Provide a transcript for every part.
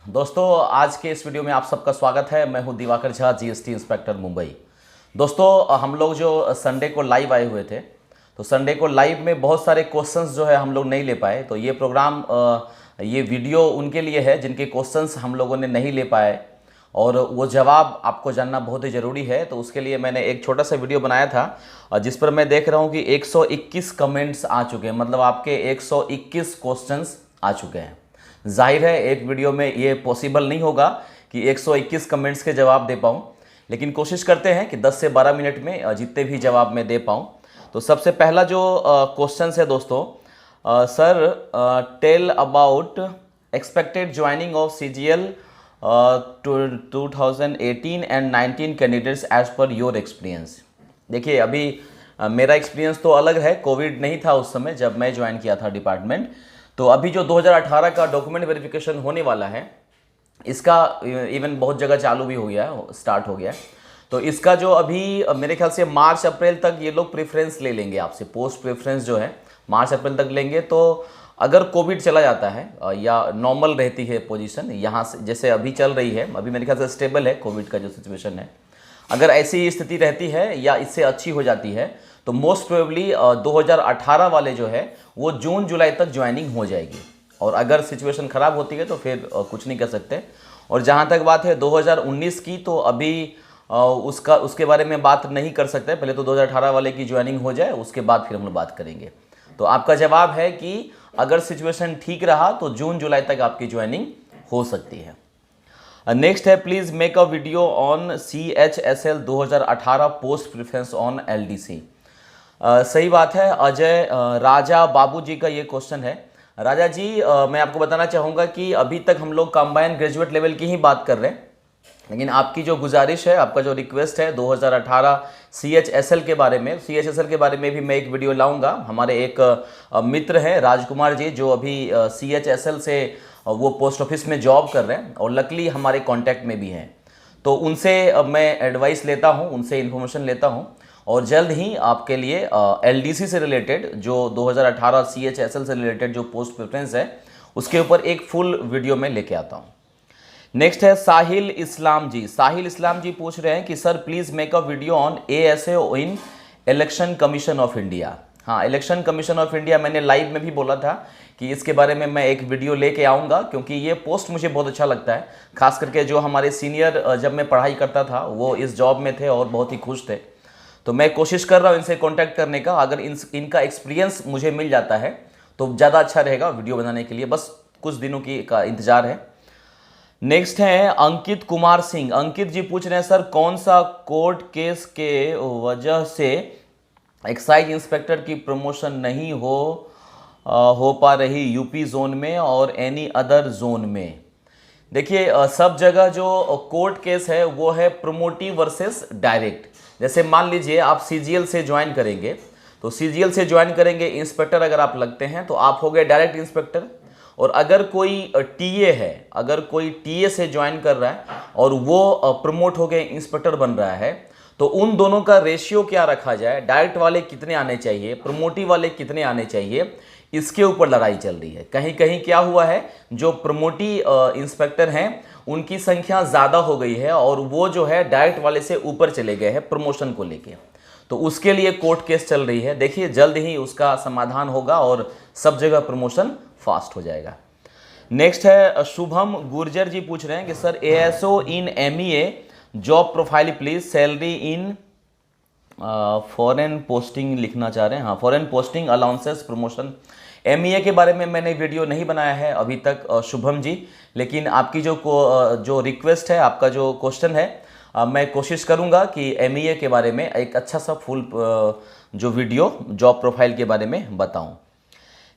दोस्तों, आज के इस वीडियो में आप सबका स्वागत है। मैं हूं दिवाकर झा, जीएसटी इंस्पेक्टर मुंबई। दोस्तों, हम लोग जो संडे को लाइव आए हुए थे, तो संडे को लाइव में बहुत सारे क्वेश्चंस जो है हम लोग नहीं ले पाए। तो ये प्रोग्राम ये वीडियो उनके लिए है जिनके क्वेश्चंस हम लोगों ने नहीं ले पाए और वो जवाब आपको जानना बहुत ही ज़रूरी है। तो उसके लिए मैंने एक छोटा सा वीडियो बनाया था जिस पर मैं देख रहा हूँ कि 121 कमेंट्स आ चुके हैं, मतलब आपके 121 क्वेश्चंस आ चुके हैं। जाहिर है एक वीडियो में ये पॉसिबल नहीं होगा कि 121 कमेंट्स के जवाब दे पाऊँ, लेकिन कोशिश करते हैं कि 10 से 12 मिनट में जितने भी जवाब मैं दे पाऊँ। तो सबसे पहला जो क्वेश्चन है दोस्तों, sir tell about expected joining of CGL 2018 and 19 candidates as per your experience. देखिए, अभी मेरा एक्सपीरियंस तो अलग है, कोविड नहीं था उस समय जब मैं ज्वाइन किया था डिपार्टमेंट। तो अभी जो 2018 का डॉक्यूमेंट वेरिफिकेशन होने वाला है, इसका इवन बहुत जगह चालू भी हो गया है, स्टार्ट हो गया है। तो इसका जो अभी मेरे ख्याल से मार्च अप्रैल तक ये लोग प्रेफरेंस ले लेंगे आपसे, पोस्ट प्रेफरेंस जो है मार्च अप्रैल तक लेंगे। तो अगर कोविड चला जाता है या नॉर्मल रहती है पोजीशन यहाँ से, जैसे अभी चल रही है, अभी मेरे ख्याल से स्टेबल है कोविड का जो सिचुएशन है, अगर ऐसी स्थिति रहती है या इससे अच्छी हो जाती है तो मोस्ट प्रोबेबली 2018 वाले जो है वो जून जुलाई तक ज्वाइनिंग हो जाएगी। और अगर सिचुएशन ख़राब होती है तो फिर कुछ नहीं कर सकते। और जहाँ तक बात है 2019 की, तो अभी उसके बारे में बात नहीं कर सकते। पहले तो 2018 वाले की ज्वाइनिंग हो जाए, उसके बाद फिर हम लोग बात करेंगे। तो आपका जवाब है कि अगर सिचुएशन ठीक रहा तो जून जुलाई तक आपकी ज्वाइनिंग हो सकती है। नेक्स्ट है, please make a video on CHSL 2018 post preference on LDC। सही बात है, अजय राजा बाबू जी का ये क्वेश्चन है। राजा जी, मैं आपको बताना चाहूँगा कि अभी तक हम लोग कंबाइंड ग्रेजुएट लेवल की ही बात कर रहे हैं, लेकिन आपकी जो गुजारिश है, आपका जो रिक्वेस्ट है 2018 CHSL के बारे में, CHSL के बारे में भी मैं एक वीडियो लाऊंगा। हमारे एक मित्र हैं राजकुमार जी, जो अभी CHSL से वो पोस्ट ऑफिस में जॉब कर रहे हैं और लकली हमारे कांटेक्ट में भी हैं। तो उनसे मैं एडवाइस लेता हूं, उनसे इन्फॉर्मेशन लेता हूं और जल्द ही आपके लिए LDC से रिलेटेड, जो 2018 CHSL से रिलेटेड जो पोस्ट प्रेफरेंस है, उसके ऊपर एक फुल वीडियो में लेके आता हूं। नेक्स्ट है साहिल इस्लाम जी। साहिल इस्लाम जी पूछ रहे हैं कि sir please make a video on ASA in election commission of India. हाँ, इलेक्शन कमीशन ऑफ इंडिया मैंने लाइव में भी बोला था कि इसके बारे में मैं एक वीडियो लेके आऊँगा, क्योंकि ये पोस्ट मुझे बहुत अच्छा लगता है। खास करके जो हमारे सीनियर जब मैं पढ़ाई करता था वो इस जॉब में थे और बहुत ही खुश थे। तो मैं कोशिश कर रहा हूँ इनसे कॉन्टैक्ट करने का। अगर इनका एक्सपीरियंस मुझे मिल जाता है तो ज़्यादा अच्छा रहेगा वीडियो बनाने के लिए। बस कुछ दिनों का इंतज़ार है। नेक्स्ट है अंकित कुमार सिंह। अंकित जी पूछ रहे हैं, सर कौन सा कोर्ट केस के वजह से एक्साइज इंस्पेक्टर की प्रमोशन नहीं हो पा रही यूपी जोन में और एनी अदर जोन में। देखिए, सब जगह जो कोर्ट केस है वो है प्रोमोटिव वर्सेस डायरेक्ट। जैसे मान लीजिए आप CGL से ज्वाइन करेंगे, तो CGL से ज्वाइन करेंगे इंस्पेक्टर अगर आप लगते हैं तो आप हो गए डायरेक्ट इंस्पेक्टर। और अगर कोई TA है, अगर कोई TA से ज्वाइन कर रहा है और वो प्रमोट हो गए इंस्पेक्टर बन रहा है, तो उन दोनों का रेशियो क्या रखा जाए, डायरेक्ट वाले कितने आने चाहिए, प्रमोटिव वाले कितने आने चाहिए, इसके ऊपर लड़ाई चल रही है। कहीं कहीं क्या हुआ है, जो प्रमोटिव इंस्पेक्टर हैं उनकी संख्या ज़्यादा हो गई है और वो जो है डायरेक्ट वाले से ऊपर चले गए हैं प्रमोशन को लेके। तो उसके लिए कोर्ट केस चल रही है। देखिए, जल्द ही उसका समाधान होगा और सब जगह प्रमोशन फास्ट हो जाएगा। नेक्स्ट है शुभम गुर्जर जी पूछ रहे हैं कि sir ASO in MEA job profile please, salary in foreign posting लिखना चाह रहे हैं। हाँ, foreign posting allowances promotion. MEA के बारे में मैंने वीडियो नहीं बनाया है अभी तक शुभम जी, लेकिन आपकी जो रिक्वेस्ट है, आपका जो क्वेश्चन है, मैं कोशिश करूंगा कि MEA के बारे में एक अच्छा सा फुल जो वीडियो जॉब प्रोफाइल के बारे में बताऊं।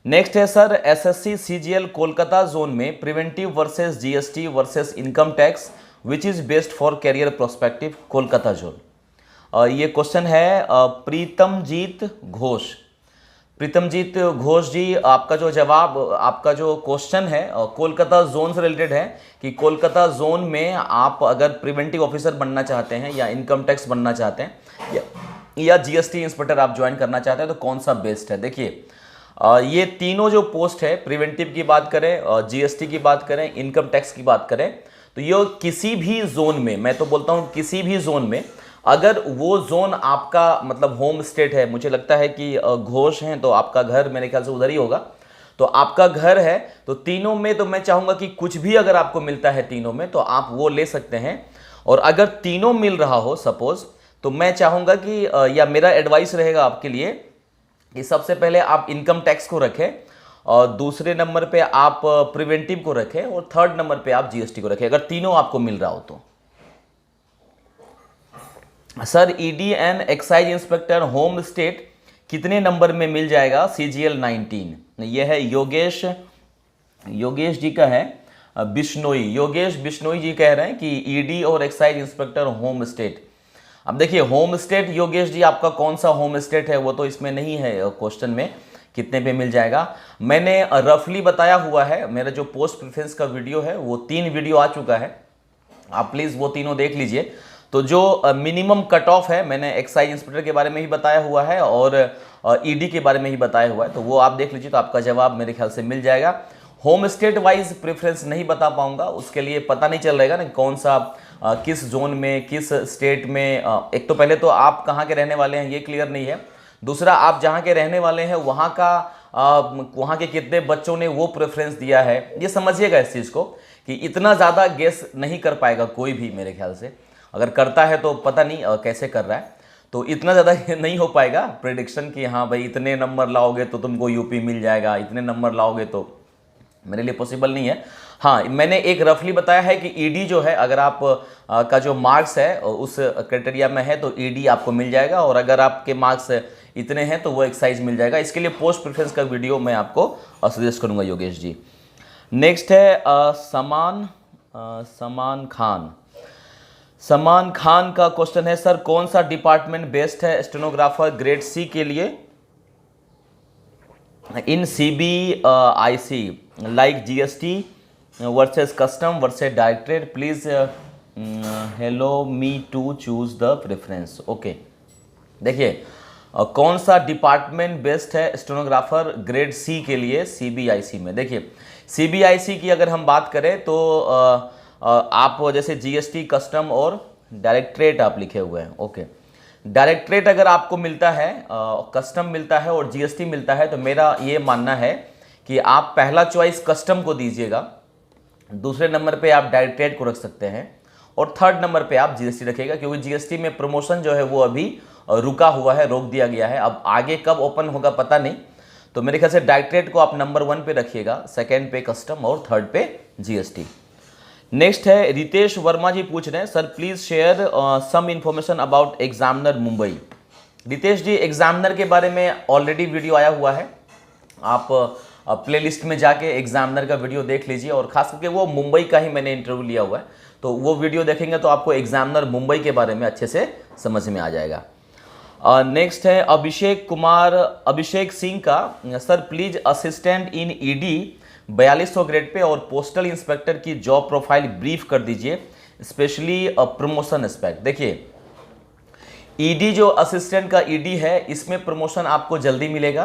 नेक्स्ट है sir, SSC CGL Kolkata zone में preventive versus GST versus income tax which is best for career prospective Kolkata zone. ये क्वेश्चन है प्रीतमजीत घोष। प्रीतमजीत घोष जी, आपका जो जवाब, आपका जो क्वेश्चन है कोलकाता जोन से रिलेटेड है कि कोलकाता जोन में आप अगर प्रिवेंटिव ऑफिसर बनना चाहते हैं या इनकम टैक्स बनना चाहते हैं या GST इंस्पेक्टर आप ज्वाइन करना चाहते हैं तो कौन सा बेस्ट है। देखिए, ये तीनों जो पोस्ट है, प्रिवेंटिव की बात करें, जीएसटी की बात करें, इनकम टैक्स की बात करें, तो ये किसी भी जोन में, मैं तो बोलता हूँ किसी भी जोन में, अगर वो जोन आपका मतलब होम स्टेट है, मुझे लगता है कि घोष हैं तो आपका घर मेरे ख्याल से उधर ही होगा, तो आपका घर है, तो तीनों में तो मैं चाहूँगा कि कुछ भी अगर आपको मिलता है तीनों में तो आप वो ले सकते हैं। और अगर तीनों मिल रहा हो सपोज, तो मैं चाहूँगा कि या मेरा एडवाइस रहेगा आपके लिए कि सबसे पहले आप इनकम टैक्स को रखें, और दूसरे नंबर पे आप प्रिवेंटिव को रखें, और थर्ड नंबर पे आप जीएसटी को रखें, अगर तीनों आपको मिल रहा हो तो। Sir ED and excise inspector home state कितने नंबर में मिल जाएगा CGL 19? यह है योगेश जी का है, बिश्नोई, योगेश बिश्नोई जी कह रहे हैं कि ईडी और एक्साइज इंस्पेक्टर होम स्टेट। अब देखिए होम स्टेट योगेश जी आपका कौन सा होम स्टेट है वो तो इसमें नहीं है क्वेश्चन में, कितने पे मिल जाएगा। मैंने रफली बताया हुआ है, मेरा जो पोस्ट प्रेफरेंस का वीडियो है वो 3 वीडियो आ चुका है, आप प्लीज़ वो तीनों देख लीजिए। तो जो मिनिमम कट ऑफ है मैंने एक्साइज इंस्पेक्टर के बारे में ही बताया हुआ है और ईडी के बारे में ही बताया हुआ है, तो वो आप देख लीजिए, तो आपका जवाब मेरे ख्याल से मिल जाएगा। होम स्टेट वाइज प्रेफरेंस नहीं बता पाऊंगा, उसके लिए पता नहीं चल रहेगा ना कौन सा किस जोन में, किस स्टेट में। एक तो पहले तो आप कहाँ के रहने वाले हैं ये क्लियर नहीं है, दूसरा आप जहाँ के रहने वाले हैं वहाँ के कितने बच्चों ने वो प्रेफरेंस दिया है, ये समझिएगा इस चीज़ को कि इतना ज़्यादा गेस नहीं कर पाएगा कोई भी मेरे ख्याल से। अगर करता है तो पता नहीं कैसे कर रहा है, तो इतना ज़्यादा नहीं हो पाएगा प्रेडिक्शन कि हाँ भाई इतने नंबर लाओगे तो तुमको यूपी मिल जाएगा, इतने नंबर लाओगे तो मेरे लिए पॉसिबल नहीं है। हाँ, मैंने एक रफली बताया है कि ईडी जो है अगर आप का जो मार्क्स है उस क्राइटेरिया में है तो ईडी आपको मिल जाएगा, और अगर आपके मार्क्स इतने हैं तो वो एक्साइज मिल जाएगा। इसके लिए पोस्ट प्रेफरेंस का वीडियो मैं आपको सजेस्ट करूंगा योगेश जी। नेक्स्ट है समान खान का क्वेश्चन है, सर कौन सा डिपार्टमेंट बेस्ट है स्टेनोग्राफर ग्रेड सी के लिए in CBIC like GST versus custom versus directorate, please hello me to choose the preference. Okay, देखिए कौन सा डिपार्टमेंट बेस्ट है स्टेनोग्राफर ग्रेड सी के लिए CBIC में। देखिए CBIC की अगर हम बात करें तो आप जैसे GST, कस्टम और डायरेक्टरेट आप लिखे हुए हैं। ओके, डायरेक्टरेट अगर आपको मिलता है, कस्टम मिलता है और GST मिलता है, तो मेरा ये मानना है कि आप पहला चॉइस कस्टम को दीजिएगा, दूसरे नंबर पे आप डायरेक्टरेट को रख सकते हैं, और थर्ड नंबर पे आप GST रखिएगा, क्योंकि GST में प्रमोशन जो है वो अभी रुका हुआ है, रोक दिया गया है, अब आगे कब ओपन होगा पता नहीं। तो मेरे ख्याल से डायरेक्टरेट को आप नंबर 1 पे रखिएगा, सेकेंड पे कस्टम और थर्ड पे GST। नेक्स्ट है रितेश वर्मा जी पूछ रहे हैं, sir please share some information about examiner Mumbai. Ritesh ji, examiner के बारे में ऑलरेडी वीडियो आया हुआ है, आप प्लेलिस्ट में जाके एग्जामिनर का वीडियो देख लीजिए, और खास करके वो मुंबई का ही मैंने इंटरव्यू लिया हुआ है, तो वो वीडियो देखेंगे तो आपको एग्जामिनर मुंबई के बारे में अच्छे से समझ में आ जाएगा। नेक्स्ट है अभिषेक सिंह का, sir please assistant in ED 4200 grade pay और पोस्टल इंस्पेक्टर की जॉब प्रोफाइल ब्रीफ कर दीजिए, स्पेशली प्रमोशन एस्पेक्ट। देखिए ईडी जो असिस्टेंट का ईडी है इसमें प्रमोशन आपको जल्दी मिलेगा,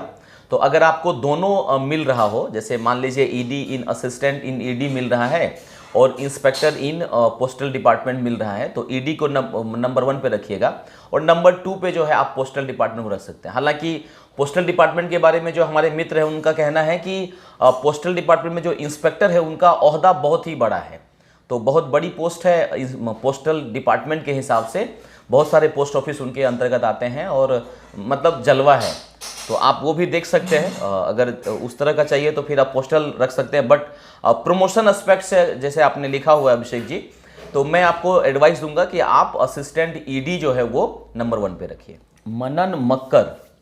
तो अगर आपको दोनों मिल रहा हो, जैसे मान लीजिए ED in assistant in ED मिल रहा है और इंस्पेक्टर इन पोस्टल डिपार्टमेंट मिल रहा है, तो ईडी को नंबर 1 पे रखिएगा, और नंबर 2 पे जो है आप पोस्टल डिपार्टमेंट को रख सकते हैं। हालांकि पोस्टल डिपार्टमेंट के बारे में जो हमारे मित्र हैं उनका कहना है कि पोस्टल डिपार्टमेंट में जो इंस्पेक्टर है उनका ओहदा बहुत ही बड़ा है, तो बहुत बड़ी पोस्ट है पोस्टल डिपार्टमेंट के हिसाब से, बहुत सारे पोस्ट ऑफिस उनके अंतर्गत आते हैं और मतलब जलवा है, तो आप वो भी देख सकते हैं। अगर उस तरह का चाहिए तो फिर आप पोस्टल रख सकते हैं, बट प्रमोशन एस्पेक्ट से जैसे आपने लिखा हुआ है अभिषेक जी, तो मैं आपको एडवाइस दूंगा कि आप असिस्टेंट ईडी जो है वो नंबर 1 पे रखिए।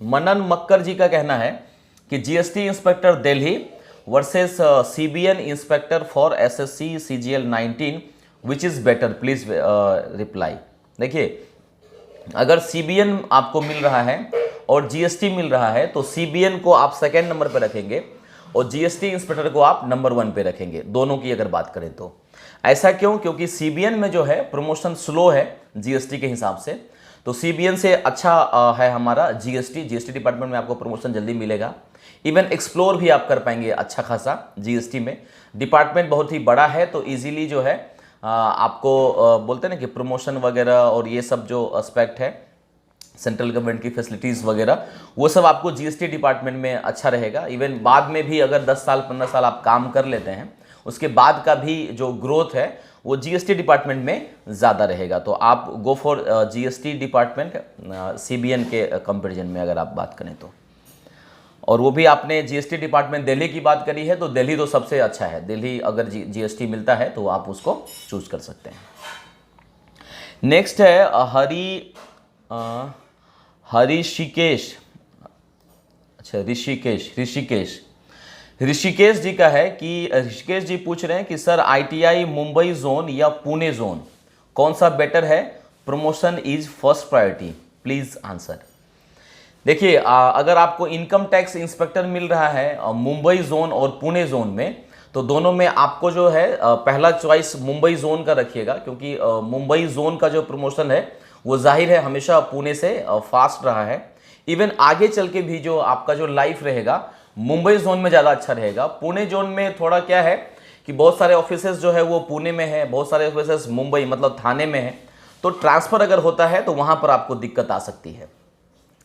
मनन मक्कर जी का कहना है कि GST inspector Delhi versus CBN inspector for SSC CGL 19 which is better, please reply. देखिए अगर CBN आपको मिल रहा है और GST मिल रहा है तो CBN को आप सेकेंड नंबर पर रखेंगे और GST इंस्पेक्टर को आप नंबर 1 पे रखेंगे, दोनों की अगर बात करें तो। ऐसा क्यों? क्योंकि CBN में जो है प्रमोशन स्लो है GST के हिसाब से, तो CBN से अच्छा है हमारा GST डिपार्टमेंट में आपको प्रमोशन जल्दी मिलेगा। इवन एक्सप्लोर भी आप कर पाएंगे अच्छा खासा जीएसटी में। डिपार्टमेंट बहुत ही बड़ा है, तो इजीली जो है आपको बोलते हैं ना कि प्रमोशन वगैरह और ये सब जो एस्पेक्ट है सेंट्रल गवर्नमेंट की फैसिलिटीज़ वगैरह, वो सब आपको जीएसटी डिपार्टमेंट में अच्छा रहेगा। इवन बाद में भी अगर 10 साल 15 साल आप काम कर लेते हैं, उसके बाद का भी जो ग्रोथ है वो जीएसटी डिपार्टमेंट में ज़्यादा रहेगा। तो आप go for GST department CBN के कंपैरिजन में अगर आप बात करें तो। और वो भी आपने जीएसटी डिपार्टमेंट दिल्ली की बात करी है, तो दिल्ली तो सबसे अच्छा है। दिल्ली अगर जीएसटी मिलता है तो आप उसको चूज कर सकते हैं। नेक्स्ट है हरिषिकेश, अच्छा ऋषिकेश जी का है कि ऋषिकेश जी पूछ रहे हैं कि सर आईटीआई मुंबई जोन या पुणे जोन कौन सा बेटर है, promotion is first priority, please answer. देखिए अगर आपको इनकम टैक्स इंस्पेक्टर मिल रहा है मुंबई जोन और पुणे जोन में, तो दोनों में आपको जो है पहला चॉइस मुंबई जोन का रखिएगा, क्योंकि मुंबई जोन का जो प्रमोशन है वो जाहिर है हमेशा पुणे से फास्ट रहा है। इवन आगे चल के भी जो आपका जो लाइफ रहेगा मुंबई जोन में ज़्यादा अच्छा रहेगा। पुणे जोन में थोड़ा क्या है कि बहुत सारे ऑफिसेज जो है वो पुणे में है, बहुत सारे ऑफिसेज मुंबई मतलब थाने में है, तो ट्रांसफ़र अगर होता है तो वहाँ पर आपको दिक्कत आ सकती है।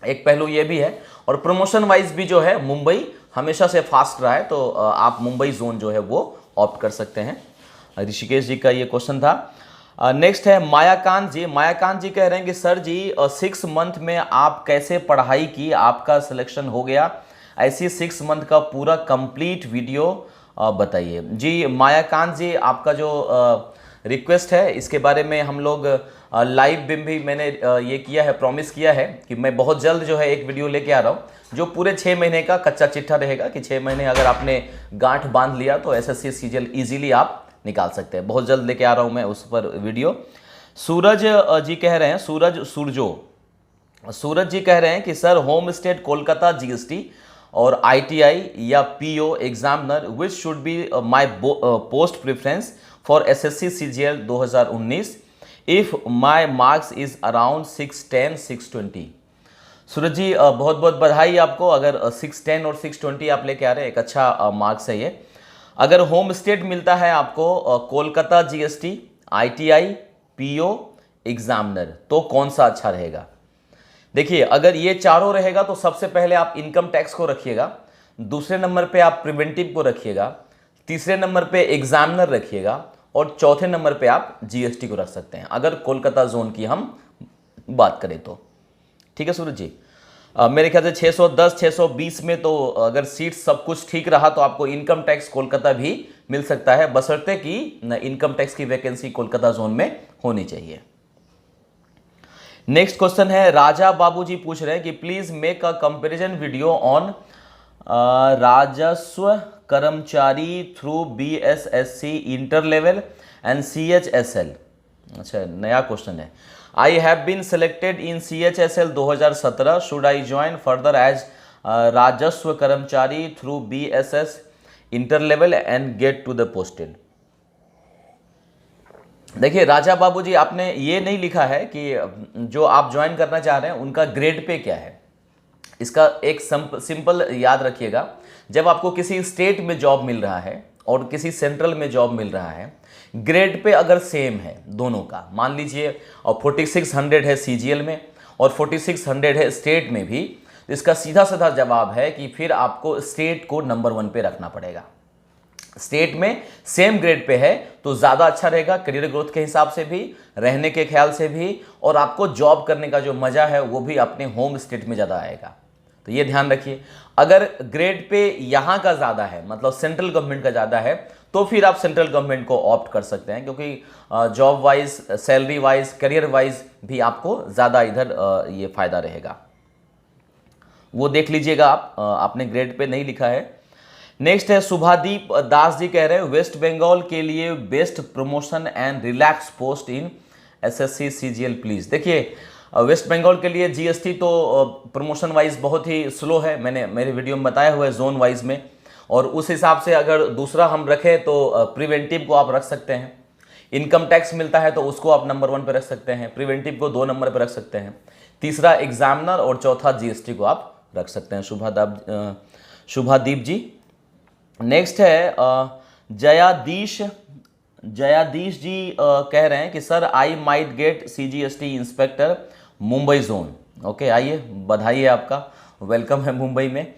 एक पहलू ये भी है, और प्रमोशन वाइज भी जो है मुंबई हमेशा से फास्ट रहा है, तो आप मुंबई जोन जो है वो ऑप्ट कर सकते हैं। ऋषिकेश जी का ये क्वेश्चन था। नेक्स्ट है मायाकांत जी कह रहे हैं कि सर जी 6 मंथ में आप कैसे पढ़ाई की, आपका सिलेक्शन हो गया, ऐसी 6 मंथ का पूरा कंप्लीट वीडियो बताइए। जी मायाकांत जी, आपका जो रिक्वेस्ट है इसके बारे में हम लोग लाइव भी मैंने ये किया है, प्रॉमिस किया है कि मैं बहुत जल्द जो है एक वीडियो लेके आ रहा हूँ जो पूरे 6 महीने का कच्चा चिट्ठा रहेगा, कि 6 महीने अगर आपने गांठ बांध लिया तो एसएससी सीजीएल इजीली आप निकाल सकते हैं। बहुत जल्द लेके आ रहा हूँ मैं उस पर वीडियो। सूरज जी कह रहे हैं, सूरज जी कह रहे हैं कि sir home state Kolkata GST और आईटीआई या PO examiner which should be my post preference for SSC CGL 2019 if my marks is around 610 620। सूरज जी बहुत बहुत बधाई आपको, अगर 610 और 620 आप लेके आ रहे हैं, एक अच्छा मार्क्स है ये। अगर होम स्टेट मिलता है आपको Kolkata GST, ITI, PO, examiner, तो कौन सा अच्छा रहेगा? देखिए अगर ये चारों रहेगा तो सबसे पहले आप इनकम टैक्स को रखिएगा, दूसरे नंबर पे आप प्रिवेंटिव को रखिएगा, तीसरे नंबर पे एग्जामिनर रखिएगा, और चौथे नंबर पे आप जीएसटी को रख सकते हैं, अगर कोलकाता जोन की हम बात करें तो। ठीक है सूरज जी, मेरे ख्याल से 610 620 में तो अगर सीट सब कुछ ठीक रहा तो आपको इनकम टैक्स कोलकाता भी मिल सकता है, बशर्ते कि इनकम टैक्स की वैकेंसी कोलकाता जोन में होनी चाहिए। नेक्स्ट क्वेश्चन है राजा बाबू जी पूछ रहे हैं कि please make a comparison video on राजस्व कर्मचारी through BSSC inter level and CHSL. अच्छा नया क्वेश्चन है। I have been selected in CHSL 2017, should I join further as राजस्व कर्मचारी through BSS inter level and get to the posted. देखिए राजा बाबू जी, आपने ये नहीं लिखा है कि जो आप ज्वाइन करना चाह रहे हैं उनका ग्रेड पे क्या है। इसका एक सिंपल याद रखिएगा, जब आपको किसी स्टेट में जॉब मिल रहा है और किसी सेंट्रल में जॉब मिल रहा है, ग्रेड पे अगर सेम है दोनों का, मान लीजिए और 4600 है सीजीएल में और 4600 है स्टेट में भी, इसका सीधा साधा जवाब है कि फिर आपको स्टेट को नंबर 1 पे रखना पड़ेगा। स्टेट में सेम ग्रेड पे है तो ज़्यादा अच्छा रहेगा, करियर ग्रोथ के हिसाब से भी, रहने के ख्याल से भी, और आपको जॉब करने का जो मज़ा है वो भी अपने होम स्टेट में ज़्यादा आएगा। तो ये ध्यान रखिए, अगर ग्रेड पे यहाँ का ज़्यादा है मतलब सेंट्रल गवर्नमेंट का ज़्यादा है तो फिर आप सेंट्रल गवर्नमेंट को ऑप्ट कर सकते हैं, क्योंकि job wise, salary wise, career wise भी आपको ज़्यादा इधर ये फ़ायदा रहेगा। वो देख लीजिएगा आप, आपने ग्रेड पे नहीं लिखा है। नेक्स्ट है शुभादीप दास जी कह रहे हैं वेस्ट बंगाल के लिए best promotion and relax post in SSC CGL please. देखिए वेस्ट बंगाल के लिए जीएसटी तो प्रमोशन वाइज बहुत ही स्लो है, मैंने मेरे वीडियो में बताया हुआ है जोन वाइज में, और उस हिसाब से अगर दूसरा हम रखें तो प्रिवेंटिव को आप रख सकते हैं। इनकम टैक्स मिलता है तो उसको आप नंबर 1 पर रख सकते हैं, प्रिवेंटिव को 2 नंबर पर रख सकते हैं, तीसरा एग्जामिनर और चौथा जीएसटी को आप रख सकते हैं। शुभादीप जी। नेक्स्ट है जयादीश जी कह रहे हैं कि sir I might get CGST inspector Mumbai zone. Okay, आइए, बधाई है आपका, वेलकम है मुंबई में।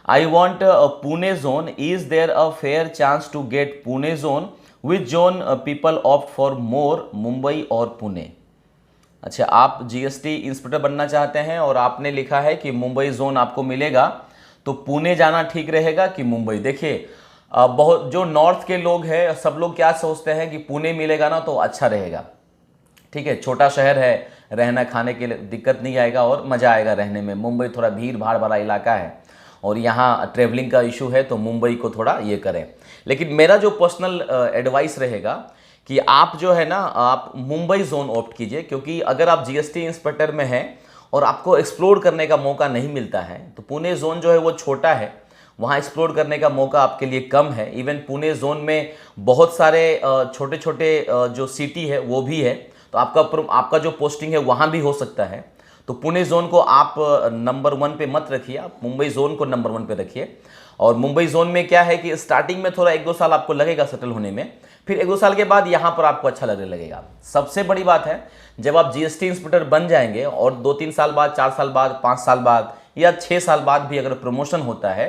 I want Pune zone, is there a fair chance to get Pune zone, which zone people opt for more, Mumbai और पुणे। अच्छा, आप GST इंस्पेक्टर बनना चाहते हैं और आपने लिखा है कि मुंबई जोन आपको मिलेगा, तो पुणे जाना ठीक रहेगा कि मुंबई? देखिए, बहुत जो नॉर्थ के लोग हैं सब लोग क्या सोचते हैं कि पुणे मिलेगा ना तो अच्छा रहेगा, ठीक है, छोटा शहर है, रहना खाने के लिए दिक्कत नहीं आएगा और मज़ा आएगा रहने में। मुंबई थोड़ा भीड़ भाड़ वाला इलाका है और यहाँ ट्रेवलिंग का इशू है, तो मुंबई को थोड़ा ये करें। लेकिन मेरा जो पर्सनल एडवाइस रहेगा कि आप जो है ना, आप मुंबई जोन ऑप्ट कीजिए, क्योंकि अगर आप GST इंस्पेक्टर में हैं और आपको एक्सप्लोर करने का मौका नहीं मिलता है, तो पुणे जोन जो है वो छोटा है, वहाँ एक्सप्लोर करने का मौका आपके लिए कम है। इवन पुणे जोन में बहुत सारे छोटे छोटे जो सिटी है वो भी है, तो आपका जो पोस्टिंग है वहाँ भी हो सकता है। तो पुणे जोन को आप नंबर 1 पे मत रखिए, आप मुंबई जोन को नंबर 1 पे रखिए। और मुंबई जोन में क्या है कि स्टार्टिंग में थोड़ा 1-2 साल आपको लगेगा सेटल होने में, फिर 1-2 साल के बाद यहाँ पर आपको अच्छा लगने लगेगा। सबसे बड़ी बात है, जब आप GST इंस्पेक्टर बन जाएंगे और 2-3 साल बाद, 4 साल बाद, 5 साल बाद या 6 साल बाद भी अगर प्रमोशन होता है,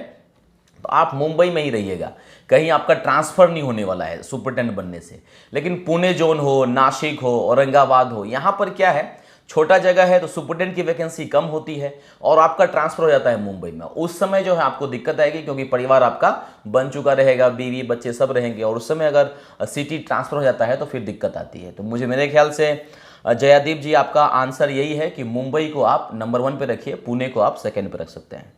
तो आप मुंबई में ही रहिएगा, कहीं आपका ट्रांसफ़र नहीं होने वाला है सुपरिटेंडेंट बनने से। लेकिन पुणे जोन हो, नासिक हो, औरंगाबाद हो, यहाँ पर क्या है, छोटा जगह है, तो सुपरिटेंडेंट की वैकेंसी कम होती है और आपका ट्रांसफ़र हो जाता है मुंबई में। उस समय जो है आपको दिक्कत आएगी, क्योंकि परिवार आपका बन चुका रहेगा, बीवी बच्चे सब रहेंगे, और उस समय अगर सिटी ट्रांसफ़र हो जाता है तो फिर दिक्कत आती है। तो मेरे ख्याल से जयादीप जी, आपका आंसर यही है कि मुंबई को आप नंबर 1 पे रखिए, पुणे को आप सेकेंड पे रख सकते हैं।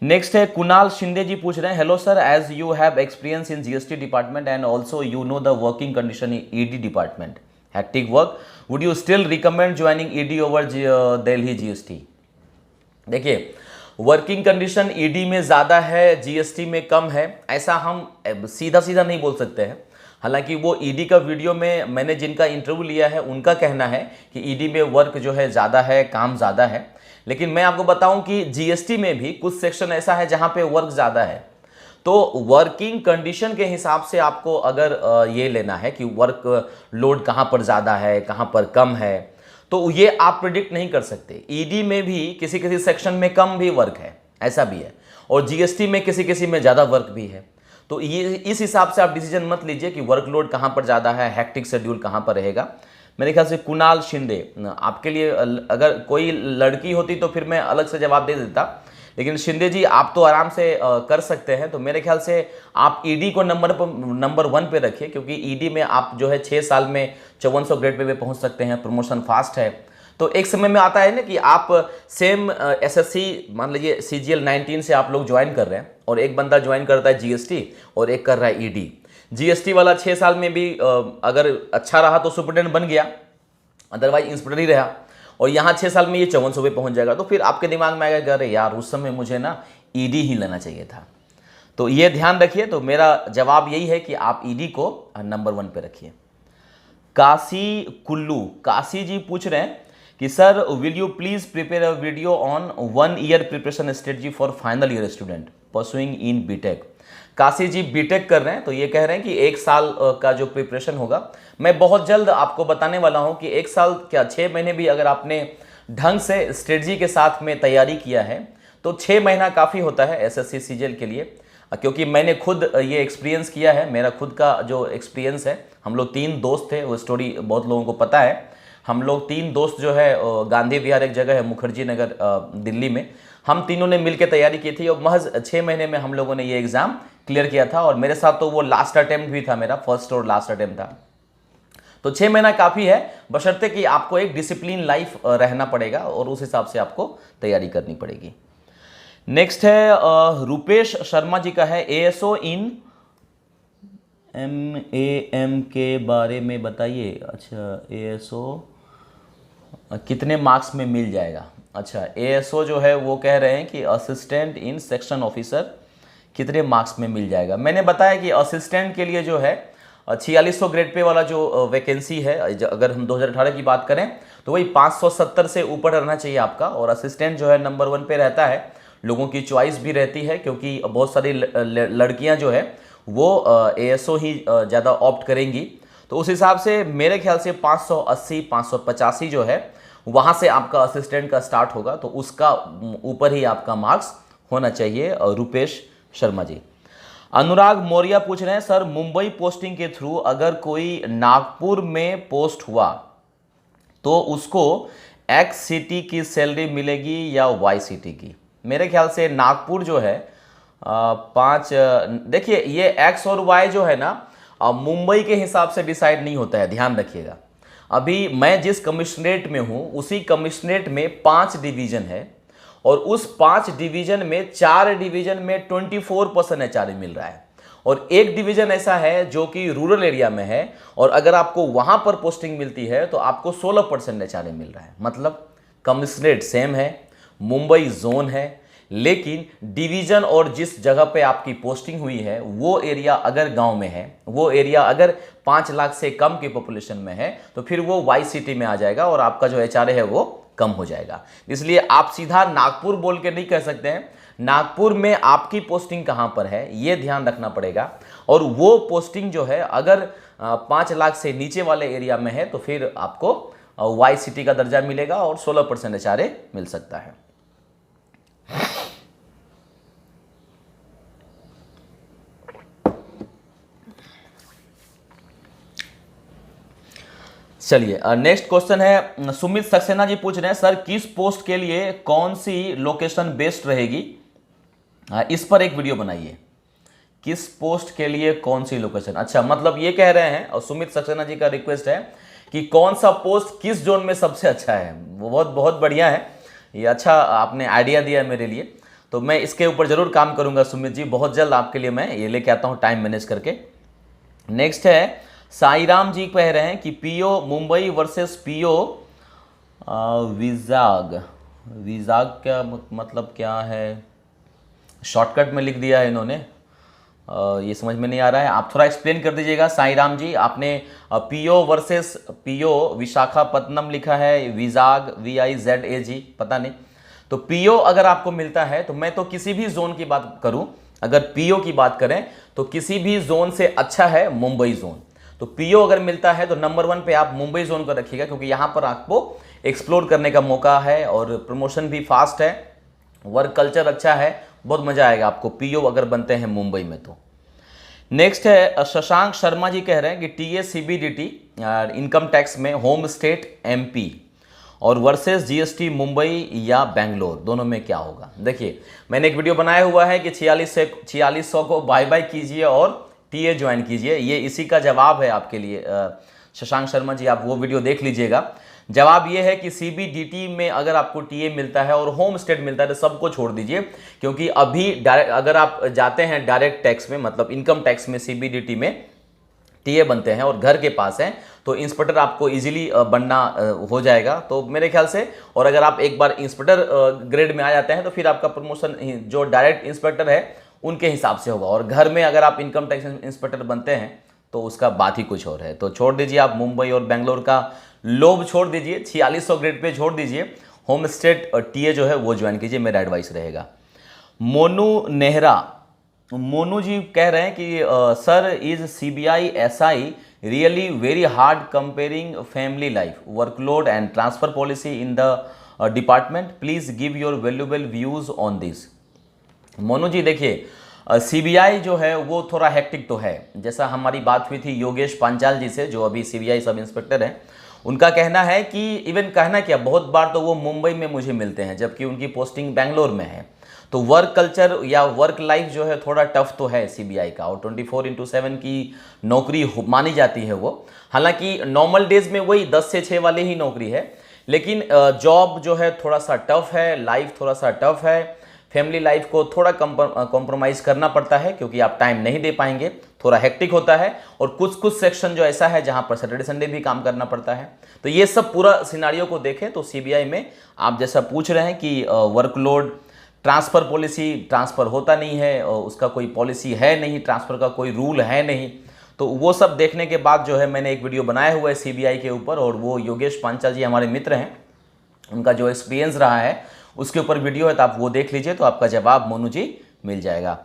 नेक्स्ट है कुणाल शिंदे जी, पूछ रहे हैं, hello sir, as you have experience in GST department and also you know the working condition in ED department, hectic work, would you still recommend joining ED over Delhi GST? देखिए, working condition ED में ज़्यादा है, GST में कम है, ऐसा हम सीधा सीधा नहीं बोल सकते हैं। हालांकि वो ED का वीडियो में मैंने जिनका इंटरव्यू लिया है उनका कहना है कि ED में वर्क जो है ज़्यादा है, काम ज़्यादा है। लेकिन मैं आपको बताऊं कि GST में भी कुछ सेक्शन ऐसा है जहां पे वर्क ज़्यादा है। तो वर्किंग कंडीशन के हिसाब से आपको अगर ये लेना है कि वर्क लोड कहां पर ज़्यादा है, कहां पर कम है, तो ये आप प्रिडिक्ट नहीं कर सकते। ED में भी किसी किसी सेक्शन में कम भी वर्क है, ऐसा भी है, और GST में किसी किसी में ज़्यादा वर्क भी है। तो ये इस हिसाब से आप डिसीजन मत लीजिए कि वर्कलोड कहाँ पर ज़्यादा है, हेक्टिक शेड्यूल कहाँ पर रहेगा। मेरे ख्याल से कुणाल शिंदे, आपके लिए अगर कोई लड़की होती तो फिर मैं अलग से जवाब दे देता, लेकिन शिंदे जी आप तो आराम से कर सकते हैं। तो मेरे ख्याल से आप ED को नंबर 1 पे रखिए, क्योंकि ED में आप जो है 6 साल में 5400 ग्रेड पे भी पहुंच सकते हैं, प्रमोशन फास्ट है। तो एक समय में आता है ना कि आप सेम SSC, मान लीजिए CGL 19 से आप लोग ज्वाइन कर रहे हैं और एक बंदा ज्वाइन करता है GST और एक कर रहा है ED। GST वाला 6 साल में भी अगर अच्छा रहा तो सुपरिटेंडेंट बन गया, अदरवाइज इंस्पेक्टर ही रहा, और यहाँ 6 साल में ये 5400 पे पहुँच जाएगा। तो फिर आपके दिमाग में आएगा कि अरे यार, उस समय मुझे ना ED ही लेना चाहिए था। तो ये ध्यान रखिए। तो मेरा जवाब यही है कि आप ED को नंबर 1 पे रखिए। काशी जी पूछ रहे हैं कि sir, will you please prepare a video on 1 year preparation strategy for final year student pursuing in BTech. Kashi ji BTech कर रहे हैं, तो ये कह रहे हैं कि 1 साल का जो प्रिपरेशन होगा, मैं बहुत जल्द आपको बताने वाला हूं कि 1 साल क्या 6 महीने भी अगर आपने ढंग से स्ट्रेटजी के साथ में तैयारी किया है तो 6 महीना काफ़ी होता है SSC CGL के लिए। क्योंकि मैंने खुद ये एक्सपीरियंस किया है, मेरा खुद का जो एक्सपीरियंस है, हम लोग 3 दोस्त थे, वो स्टोरी बहुत लोगों को पता है। हम लोग 3 दोस्त जो है, गांधी विहार एक जगह है मुखर्जी नगर दिल्ली में, हम तीनों ने मिलकर तैयारी की थी और महज 6 महीने में हम लोगों ने ये एग्ज़ाम क्लियर किया था। और मेरे साथ तो वो लास्ट अटेम्प्ट भी था, मेरा फर्स्ट और लास्ट अटेम्प्ट था। तो 6 महीना काफ़ी है, बशर्ते कि आपको एक डिसिप्लिन लाइफ रहना पड़ेगा और उस हिसाब से आपको तैयारी करनी पड़ेगी। नेक्स्ट है रुपेश शर्मा जी का है, ASO इन MAM के बारे में बताइए। अच्छा, ASO कितने मार्क्स में मिल जाएगा? अच्छा, ASO जो है वो कह रहे हैं कि असिस्टेंट इन सेक्शन ऑफिसर कितने मार्क्स में मिल जाएगा। मैंने बताया कि असिस्टेंट के लिए जो है 4600 ग्रेड पे वाला जो वैकेंसी है, अगर हम 2018 की बात करें तो वही 570 से ऊपर रहना चाहिए आपका, और असिस्टेंट जो है नंबर 1 पे रहता है। लोगों की चॉइस भी रहती है, क्योंकि बहुत सारी लड़कियां जो है वो एएसओ ही ज़्यादा ऑप्ट करेंगी। तो उस हिसाब से मेरे ख्याल से 580 585 जो है वहाँ से आपका असिस्टेंट का स्टार्ट होगा, तो उसका ऊपर ही आपका मार्क्स होना चाहिए। रुपेश शर्मा जी। अनुराग मौर्य पूछ रहे हैं, सर मुंबई पोस्टिंग के थ्रू अगर कोई नागपुर में पोस्ट हुआ तो उसको एक्स सिटी की सैलरी मिलेगी या वाई सिटी की? मेरे ख्याल से नागपुर जो है देखिए ये एक्स और वाई जो है ना मुंबई के हिसाब से डिसाइड नहीं होता है, ध्यान रखिएगा। अभी मैं जिस कमिश्नरेट में हूं उसी कमिश्नरेट में 5 डिवीजन है और उस 5 डिवीजन में 4 डिवीजन में 24% एचआरए मिल रहा है और एक डिवीजन ऐसा है जो कि रूरल एरिया में है और अगर आपको वहां पर पोस्टिंग मिलती है तो आपको 16% एचआरए मिल रहा है। मतलब कमिश्नरेट सेम है, मुंबई जोन है, लेकिन डिवीजन और जिस जगह पे आपकी पोस्टिंग हुई है वो एरिया अगर गांव में है, वो एरिया अगर 5 लाख से कम की पॉपुलेशन में है तो फिर वो वाई सिटी में आ जाएगा और आपका जो एचआरए है वो कम हो जाएगा। इसलिए आप सीधा नागपुर बोल के नहीं कह सकते हैं। नागपुर में आपकी पोस्टिंग कहां पर है ये ध्यान रखना पड़ेगा और वो पोस्टिंग जो है अगर 5 लाख से नीचे वाले एरिया में है तो फिर आपको वाई सिटी का दर्जा मिलेगा और 16% एचआरए मिल सकता है। चलिए नेक्स्ट क्वेश्चन है, सुमित सक्सेना जी पूछ रहे हैं, सर किस पोस्ट के लिए कौन सी लोकेशन बेस्ट रहेगी? इस पर एक वीडियो बनाइए। किस पोस्ट के लिए कौन सी लोकेशन? अच्छा, मतलब ये कह रहे हैं और सुमित सक्सेना जी का रिक्वेस्ट है कि कौन सा पोस्ट किस जोन में सबसे अच्छा है। वो बहुत बहुत बढ़िया है, ये अच्छा आपने आइडिया दिया मेरे लिए, तो मैं इसके ऊपर जरूर काम करूंगा सुमित जी। बहुत जल्द आपके लिए मैं ये लेके आता हूँ टाइम मैनेज करके। नेक्स्ट है, साईराम जी कह रहे हैं कि PO Mumbai versus PO Vizag. Vizag क्या मतलब क्या है? शॉर्टकट में लिख दिया है इन्होंने, ये समझ में नहीं आ रहा है। आप थोड़ा एक्सप्लेन कर दीजिएगा साईराम जी। आपने पीओ वर्सेस पीओ विशाखापत्तनम लिखा है, विजाग VIZAG पता नहीं। तो पीओ अगर आपको मिलता है तो मैं तो किसी भी जोन की बात करूं, अगर पीओ की बात करें तो किसी भी जोन से अच्छा है मुंबई जोन। तो पीओ अगर मिलता है तो नंबर 1 पे आप मुंबई जोन को रखिएगा, क्योंकि यहां पर आपको एक्सप्लोर करने का मौका है और प्रमोशन भी फास्ट है, वर्क कल्चर अच्छा है, बहुत मजा आएगा आपको पीओ अगर बनते हैं मुंबई में तो। नेक्स्ट है, शशांक शर्मा जी कह रहे हैं कि TACBDT इनकम टैक्स में होम स्टेट MP और वर्सेस GST मुंबई या बेंगलोर, दोनों में क्या होगा? देखिए मैंने एक वीडियो बनाया हुआ है कि 4600 को बाय बाय कीजिए और टीए ज्वाइन कीजिए। ये इसी का जवाब है आपके लिए शशांक शर्मा जी, आप वो वीडियो देख लीजिएगा। जवाब ये है कि CBDT में अगर आपको टीए मिलता है और होम स्टेट मिलता है तो सबको छोड़ दीजिए, क्योंकि अभी डायरेक्ट अगर आप जाते हैं डायरेक्ट टैक्स में, मतलब इनकम टैक्स में CBDT में टीए बनते हैं और घर के पास हैं तो इंस्पेक्टर आपको इजीली बनना हो जाएगा। तो मेरे ख्याल से, और अगर आप एक बार इंस्पेक्टर ग्रेड में आ जाते हैं तो फिर आपका प्रमोशन जो डायरेक्ट इंस्पेक्टर है उनके हिसाब से होगा, और घर में अगर आप इनकम टैक्स इंस्पेक्टर बनते हैं तो उसका बात ही कुछ और है। तो छोड़ दीजिए आप मुंबई और बेंगलोर का लोभ छोड़ दीजिए, 4600 ग्रेड पे छोड़ दीजिए, होम स्टेट और टीए जो है वो ज्वाइन कीजिए, मेरा एडवाइस रहेगा। मोनू नेहरा, मोनू जी कह रहे हैं कि sir is CBI SI really very hard comparing family life workload and transfer policy in the department, please give your valuable views on this. Monu ji देखिए, CBI जो है वो थोड़ा हेक्टिक तो है, जैसा हमारी बात हुई थी योगेश पांचाल जी से जो अभी CBI सब इंस्पेक्टर हैं, उनका कहना है कि इवन कहना क्या, बहुत बार तो वो मुंबई में मुझे मिलते हैं जबकि उनकी पोस्टिंग बेंगलोर में है। तो वर्क कल्चर या वर्क लाइफ जो है थोड़ा टफ तो है CBI का, और 24/7 की नौकरी मानी जाती है वो। हालांकि नॉर्मल डेज में वही 10 से 6 वाली ही नौकरी है, लेकिन जॉब जो है थोड़ा सा टफ है, लाइफ थोड़ा सा टफ है, फैमिली लाइफ को थोड़ा कॉम्प्रोमाइज़ करना पड़ता है क्योंकि आप टाइम नहीं दे पाएंगे, थोड़ा हेक्टिक होता है, और कुछ सेक्शन जो ऐसा है जहां पर सैटरडे संडे भी काम करना पड़ता है। तो ये सब पूरा सिनारियो को देखें तो CBI में आप जैसा पूछ रहे हैं कि वर्कलोड, ट्रांसफ़र पॉलिसी, ट्रांसफ़र होता नहीं है, उसका कोई पॉलिसी है नहीं, ट्रांसफ़र का कोई रूल है नहीं, तो वो सब देखने के बाद जो है मैंने एक वीडियो बनाया हुआ है CBI के ऊपर, और वो योगेश पांचाल जी हमारे मित्र हैं, उनका जो एक्सपीरियंस रहा है उसके ऊपर वीडियो है, तो आप वो देख लीजिए, तो आपका जवाब मोनू जी मिल जाएगा।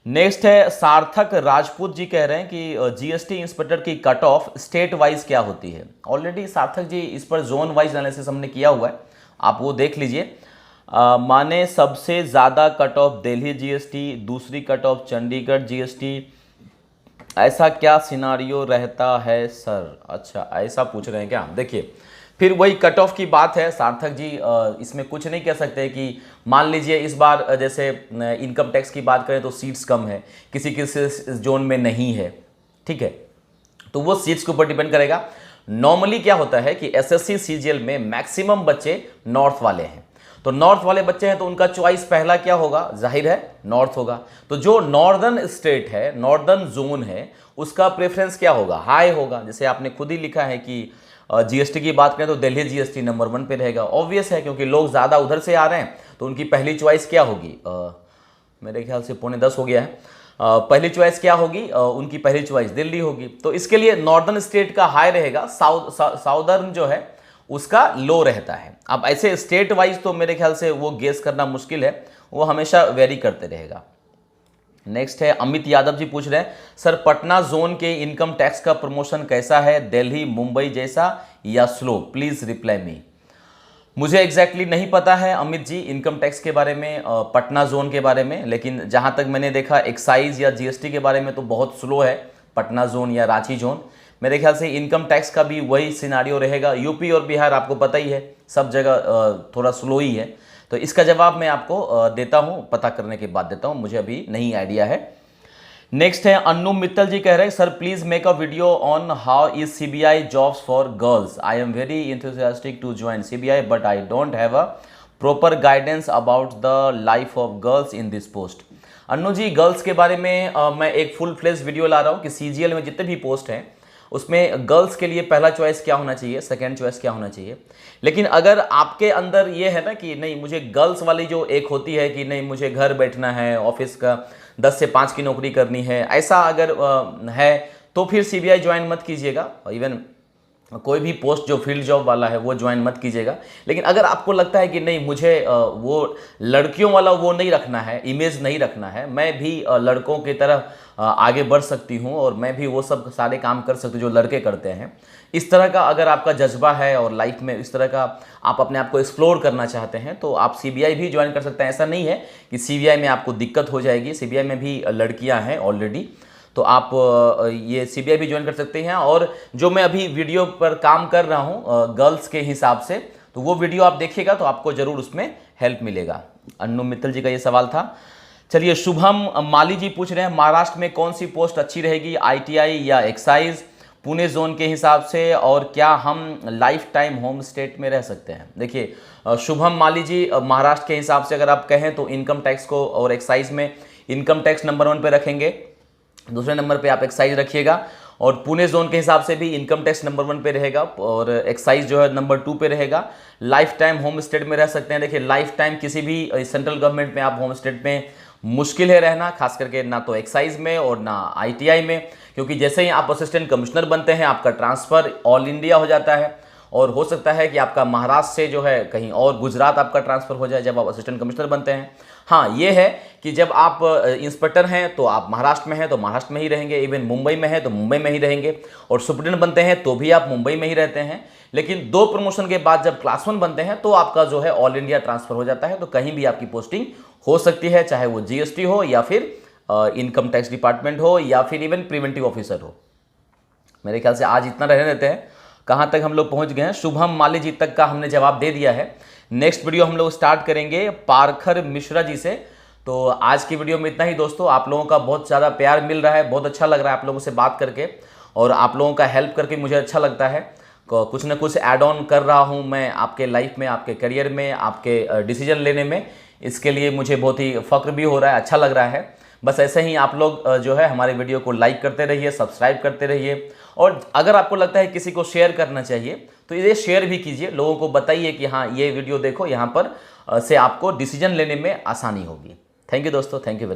नेक्स्ट है सार्थक राजपूत जी, कह रहे हैं कि जीएसटी इंस्पेक्टर की कट ऑफ स्टेट वाइज क्या होती है। ऑलरेडी सार्थक जी इस पर जोन वाइज एनालिसिस हमने किया हुआ है, आप वो देख लीजिए। माने सबसे ज़्यादा कट ऑफ दिल्ली जीएसटी, दूसरी कट ऑफ चंडीगढ़ जीएसटी, ऐसा क्या सिनारियो रहता है सर? अच्छा, ऐसा पूछ रहे हैं क्या? देखिए, फिर वही कट ऑफ की बात है सार्थक जी, इसमें कुछ नहीं कह सकते कि मान लीजिए इस बार जैसे इनकम टैक्स की बात करें तो सीट्स कम है, किसी किसी जोन में नहीं है, ठीक है, तो वो सीट्स के ऊपर डिपेंड करेगा। नॉर्मली क्या होता है कि एसएससी सीजीएल में मैक्सिमम बच्चे नॉर्थ वाले हैं, तो नॉर्थ वाले बच्चे हैं तो उनका चॉइस पहला क्या होगा? जाहिर है नॉर्थ होगा। तो जो नॉर्दर्न स्टेट है, नॉर्दर्न जोन है, उसका प्रेफरेंस क्या होगा? हाई होगा। जैसे आपने खुद ही लिखा है कि जीएसटी की बात करें तो दिल्ली जीएसटी नंबर 1 पे रहेगा। ऑब्वियस है, क्योंकि लोग ज़्यादा उधर से आ रहे हैं, तो उनकी पहली चॉइस क्या होगी? मेरे ख्याल से 9:45 हो गया है। पहली चॉइस क्या होगी? उनकी पहली चॉइस दिल्ली होगी। तो इसके लिए नॉर्दर्न स्टेट का हाई रहेगा, साउदर्न जो है उसका लो रहता है। अब ऐसे स्टेट वाइज तो मेरे ख्याल से वो गेस करना मुश्किल है, वो हमेशा वेरी करते रहेगा। नेक्स्ट है अमित यादव जी, पूछ रहे हैं सर पटना जोन के इनकम टैक्स का प्रमोशन कैसा है, दिल्ली मुंबई जैसा या स्लो? Please reply me. मुझे एग्जैक्टली नहीं पता है अमित जी इनकम टैक्स के बारे में, पटना जोन के बारे में, लेकिन जहां तक मैंने देखा एक्साइज या जीएसटी के बारे में तो बहुत स्लो है पटना जोन या रांची जोन। मेरे ख्याल से इनकम टैक्स का भी वही सिनारियो रहेगा। यूपी और बिहार आपको पता ही है, सब जगह थोड़ा स्लो ही है। तो इसका जवाब मैं आपको देता हूँ, पता करने के बाद देता हूँ, मुझे अभी नहीं आइडिया है। नेक्स्ट है अन्नू मित्तल जी, कह रहे हैं sir please make a video on how is CBI jobs for girls. I am very enthusiastic to join CBI but I don't have a proper guidance about the life of girls in this post. Annu ji, girls के बारे में मैं एक full fledge video ला रहा हूँ कि CGL में जितने भी पोस्ट हैं उसमें गर्ल्स के लिए पहला चॉइस क्या होना चाहिए, सेकंड चॉइस क्या होना चाहिए। लेकिन अगर आपके अंदर ये है ना कि नहीं मुझे गर्ल्स वाली जो एक होती है कि नहीं मुझे घर बैठना है, ऑफिस का 10 से 5 की नौकरी करनी है, ऐसा अगर है तो फिर सीबीआई ज्वाइन मत कीजिएगा। इवन कोई भी पोस्ट जो फील्ड जॉब वाला है वो ज्वाइन मत कीजिएगा। लेकिन अगर आपको लगता है कि नहीं मुझे वो लड़कियों वाला वो नहीं रखना है, इमेज नहीं रखना है, मैं भी लड़कों की तरह आगे बढ़ सकती हूँ और मैं भी वो सब सारे काम कर सकती हूँ जो लड़के करते हैं, इस तरह का अगर आपका जज्बा है और लाइफ में इस तरह का आप अपने आप को एक्सप्लोर करना चाहते हैं तो आप सीबीआई भी ज्वाइन कर सकते हैं। ऐसा नहीं है कि सीबीआई में आपको दिक्कत हो जाएगी, सीबीआई में भी लड़कियां हैं ऑलरेडी, तो आप ये सीबीआई भी ज्वाइन कर सकते हैं। और जो मैं अभी वीडियो पर काम कर रहा हूँ गर्ल्स के हिसाब से, तो वो वीडियो आप देखिएगा तो आपको ज़रूर उसमें हेल्प मिलेगा। अन्नू मित्तल जी का ये सवाल था। चलिए, शुभम माली जी पूछ रहे हैं महाराष्ट्र में कौन सी पोस्ट अच्छी रहेगी, आईटीआई या एक्साइज पुणे जोन के हिसाब से, और क्या हम लाइफ टाइम होम स्टेट में रह सकते हैं? देखिए शुभम माली जी, महाराष्ट्र के हिसाब से अगर आप कहें तो इनकम टैक्स को और एक्साइज में इनकम टैक्स नंबर 1 पे रखेंगे, दूसरे नंबर पे आप एक्साइज रखिएगा, और पुणे जोन के हिसाब से भी इनकम टैक्स नंबर 1 पे रहेगा और एक्साइज जो है नंबर 2 पे रहेगा। लाइफ टाइम होम स्टेट में रह सकते हैं। देखिए लाइफ टाइम किसी भी सेंट्रल गवर्नमेंट में आप होम स्टेट में मुश्किल है रहना, खास करके ना तो एक्साइज में और ना आईटीआई में, क्योंकि जैसे ही आप असिस्टेंट कमिश्नर बनते हैं आपका ट्रांसफ़र ऑल इंडिया हो जाता है, और हो सकता है कि आपका महाराष्ट्र से जो है कहीं और गुजरात आपका ट्रांसफ़र हो जाए जब आप असिस्टेंट कमिश्नर बनते हैं। हाँ, ये है कि जब आप इंस्पेक्टर हैं तो आप महाराष्ट्र में हैं तो महाराष्ट्र में ही रहेंगे, इवन मुंबई में है तो मुंबई में ही रहेंगे, और सुप्रीडेंट बनते हैं तो भी आप मुंबई में ही रहते हैं। लेकिन 2 प्रमोशन के बाद जब क्लास 1 बनते हैं तो आपका जो है ऑल इंडिया ट्रांसफ़र हो जाता है, तो कहीं भी आपकी पोस्टिंग हो सकती है, चाहे वो जीएसटी हो या फिर इनकम टैक्स डिपार्टमेंट हो या फिर इवन प्रिवेंटिव ऑफिसर हो। मेरे ख्याल से आज इतना रहने देते हैं। कहाँ तक हम लोग पहुँच गए हैं? शुभम माली जी तक का हमने जवाब दे दिया है। नेक्स्ट वीडियो हम लोग स्टार्ट करेंगे पारखर मिश्रा जी से। तो आज की वीडियो में इतना ही दोस्तों। आप लोगों का बहुत ज़्यादा प्यार मिल रहा है, बहुत अच्छा लग रहा है आप लोगों से बात करके, और आप लोगों का हेल्प करके मुझे अच्छा लगता है। कुछ ना कुछ ऐड ऑन कर रहा हूँ मैं आपके लाइफ में, आपके करियर में, आपके डिसीजन लेने में। इसके लिए मुझे बहुत ही फ़ख्र भी हो रहा है, अच्छा लग रहा है। बस ऐसे ही आप लोग जो है हमारे वीडियो को लाइक करते रहिए, सब्सक्राइब करते रहिए, और अगर आपको लगता है किसी को शेयर करना चाहिए तो ये शेयर भी कीजिए, लोगों को बताइए कि हाँ ये वीडियो देखो, यहाँ पर से आपको डिसीजन लेने में आसानी होगी। थैंक यू दोस्तों, थैंक यू वेरी